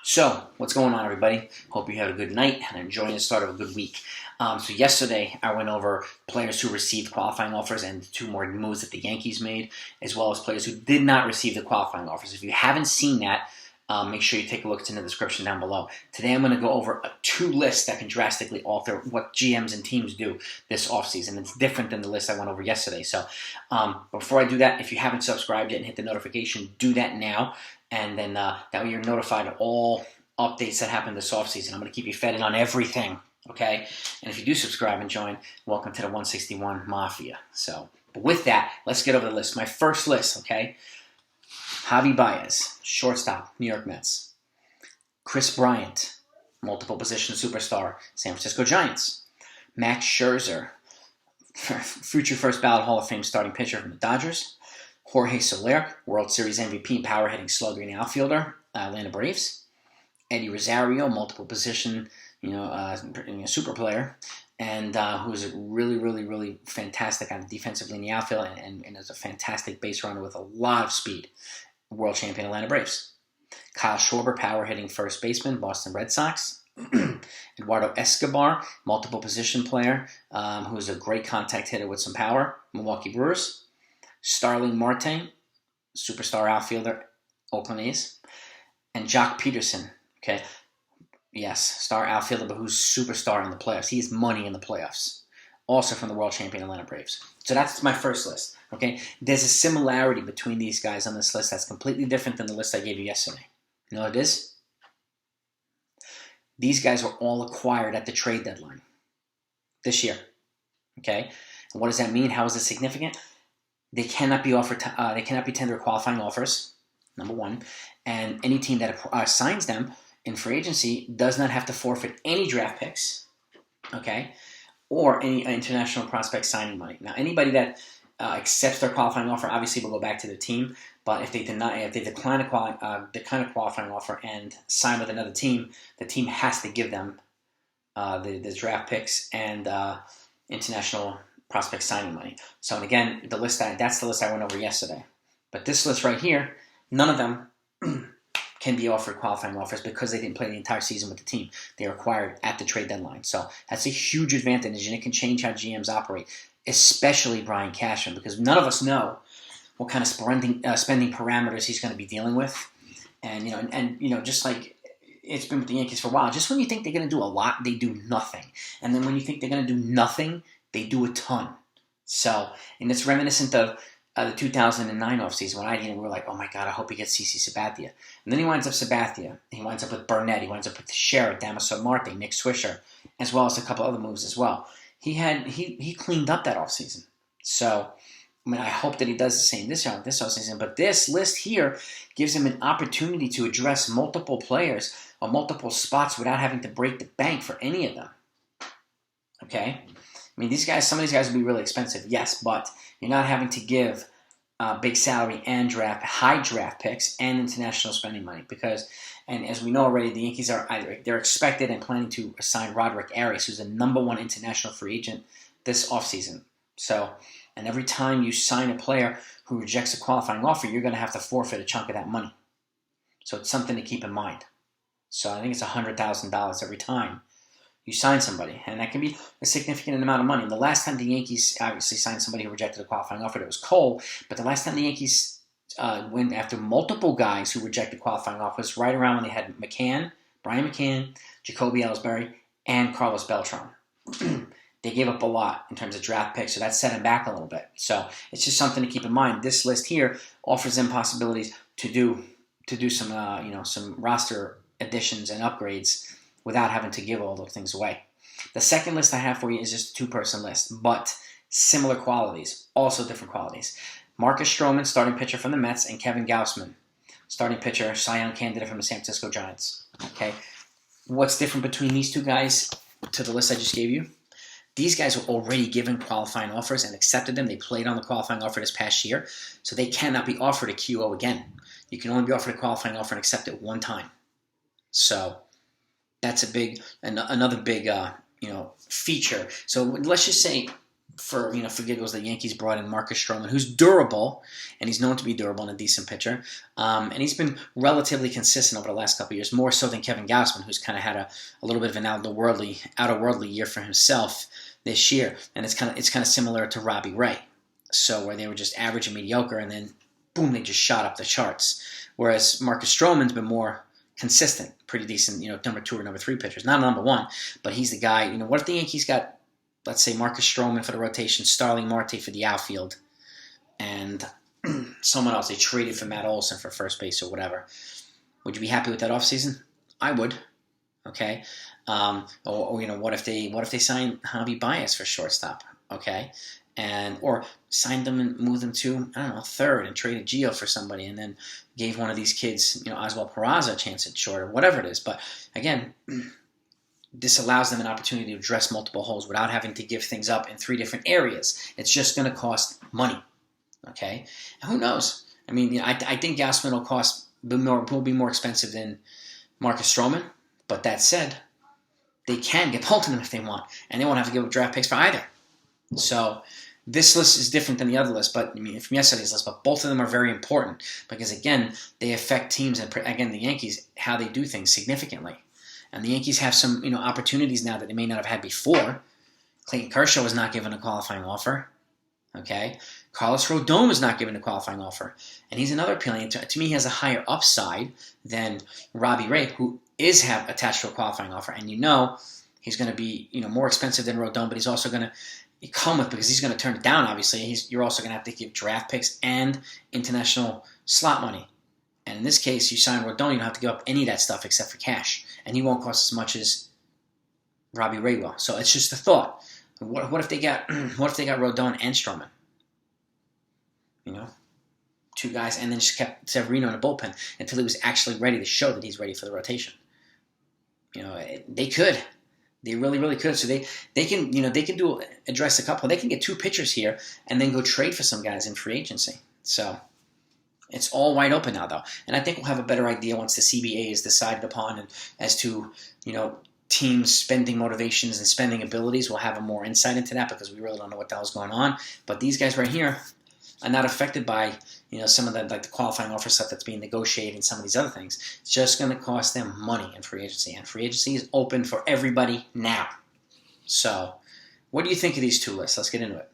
So, what's going on, everybody? Hope you had a good night and enjoying the start of a good week. So yesterday, I went over players who received qualifying offers and 2 more moves that the Yankees made, as well as players who did not receive the qualifying offers. If you haven't seen that, make sure you take a look. It's in the description down below. Today, I'm going to go over 2 lists that can drastically alter what GMs and teams do this offseason. It's different than the list I went over yesterday. So, before I do that, if you haven't subscribed yet and hit the notification, do that now. And then that way you're notified of all updates that happen this offseason. I'm going to keep you fed in on everything, okay? And if you do subscribe and join, welcome to the 161 Mafia. So, but with that, let's get over the list. My first list, okay? Javi Baez, shortstop, New York Mets. Chris Bryant, multiple position superstar, San Francisco Giants. Max Scherzer, future first ballot Hall of Fame starting pitcher from the Dodgers. Jorge Soler, World Series MVP and power-hitting slugger and outfielder, Atlanta Braves. Eddie Rosario, multiple position, super player, and who's a really fantastic on defensively in the outfield and is a fantastic base runner with a lot of speed. World champion Atlanta Braves. Kyle Schwarber, power-hitting first baseman, Boston Red Sox. Eduardo Escobar, multiple position player, who's a great contact hitter with some power, Milwaukee Brewers. Starling Marte, superstar outfielder, Oakland A's. And Jock Peterson, okay? Yes, star outfielder, but who's superstar in the playoffs. He has money in the playoffs. Also from the world champion Atlanta Braves. So that's my first list, okay? There's a similarity between these guys on this list that's completely different than the list I gave you yesterday. You know what it is? These guys were all acquired at the trade deadline this year, okay? And what does that mean? How is it significant? They cannot be offered. They cannot be tendered qualifying offers. Number one, and any team that signs them in free agency does not have to forfeit any draft picks, okay, or any international prospect signing money. Now, anybody that accepts their qualifying offer obviously will go back to the team. But if they decline a qualifying offer and sign with another team, the team has to give them the draft picks and international prospect signing money. So, and again, that's the list I went over yesterday. But this list right here, none of them can be offered qualifying offers because they didn't play the entire season with the team. They were acquired at the trade deadline. So that's a huge advantage, and it can change how GMs operate, especially Brian Cashman, because none of us know what kind of spending parameters he's going to be dealing with. And just like it's been with the Yankees for a while, just when you think they're going to do a lot, they do nothing. And then when you think they're going to do nothing, they do a ton. So, and it's reminiscent of the 2009 offseason when we were like, oh my God, I hope he gets CC Sabathia. And then he winds up Sabathia. He winds up with Burnett. He winds up with Sherrod, Damaso Marte, Nick Swisher, as well as a couple other moves as well. He cleaned up that offseason. So, I mean, I hope that he does the same this offseason. But this list here gives him an opportunity to address multiple players or multiple spots without having to break the bank for any of them. Okay? I mean, some of these guys will be really expensive, yes, but you're not having to give big salary and high draft picks and international spending money and as we know already, the Yankees they're expected and planning to assign Roderick Arias, who's the #1 international free agent this offseason. So, and every time you sign a player who rejects a qualifying offer, you're going to have to forfeit a chunk of that money. So it's something to keep in mind. So I think it's $100,000 every time you sign somebody, and that can be a significant amount of money. And the last time the Yankees obviously signed somebody who rejected a qualifying offer, it was Cole. But the last time the Yankees went after multiple guys who rejected qualifying offers, right around when they had Brian McCann, Jacoby Ellsbury, and Carlos Beltran. They gave up a lot in terms of draft picks, so that set them back a little bit. So it's just something to keep in mind. This list here offers them possibilities to do some roster additions and upgrades without having to give all those things away. The second list I have for you is just a 2-person list, but similar qualities, also different qualities. Marcus Stroman, starting pitcher from the Mets, and Kevin Gausman, starting pitcher, Cy Young candidate from the San Francisco Giants. Okay, what's different between these 2 guys to the list I just gave you? These guys were already given qualifying offers and accepted them. They played on the qualifying offer this past year, so they cannot be offered a QO again. You can only be offered a qualifying offer and accept it one time. So that's another big feature. So let's just say for giggles, the Yankees brought in Marcus Stroman, who's durable, and he's known to be durable and a decent pitcher. And he's been relatively consistent over the last couple of years, more so than Kevin Gausman, who's kind of had a little bit of an outer-worldly year for himself this year. And it's kind of similar to Robbie Ray, so where they were just average and mediocre, and then boom, they just shot up the charts. Whereas Marcus Stroman's been more consistent, pretty decent, number 2 or number 3 pitchers. Not number 1, but he's the guy. What if the Yankees got, let's say, Marcus Stroman for the rotation, Starling Marte for the outfield, and someone else? They traded for Matt Olson for first base or whatever. Would you be happy with that offseason? I would. Okay. Or what if they sign Javi Baez for shortstop? Okay. Or signed them and moved them to, I don't know, third, and traded Gio for somebody, and then gave one of these kids, Oswald Peraza, a chance at short, or whatever it is. But again, this allows them an opportunity to address multiple holes without having to give things up in 3 different areas. It's just going to cost money. Okay? And who knows? I mean, I think Gausman will be more expensive than Marcus Stroman. But that said, they can get both of them if they want, and they won't have to give up draft picks for either. So this list is different than the other list, but from yesterday's list. But both of them are very important because, again, they affect teams, and again, the Yankees, how they do things significantly. And the Yankees have some, opportunities now that they may not have had before. Clayton Kershaw was not given a qualifying offer. Okay, Carlos Rodon was not given a qualifying offer, and he's another appealing. To me, he has a higher upside than Robbie Ray, who is attached to a qualifying offer, and he's going to be more expensive than Rodon, but he's also going to come with, because he's going to turn it down. Obviously, you're also going to have to give draft picks and international slot money. And in this case, you sign Rodon, you don't have to give up any of that stuff except for cash. And he won't cost as much as Robbie Ray will. So it's just a thought. What if they got Rodon and Stroman? 2 guys, and then just kept Severino in the bullpen until he was actually ready to show that he's ready for the rotation. They could. They really, really could. So they can address a couple. They can get 2 pitchers here and then go trade for some guys in free agency. So it's all wide open now, though. And I think we'll have a better idea once the CBA is decided upon, and as to, teams' spending motivations and spending abilities. We'll have a more insight into that, because we really don't know what the hell's going on. But these guys right here are not affected by, some of the qualifying offer stuff that's being negotiated and some of these other things. It's just going to cost them money in free agency. And free agency is open for everybody now. So what do you think of these 2 lists? Let's get into it.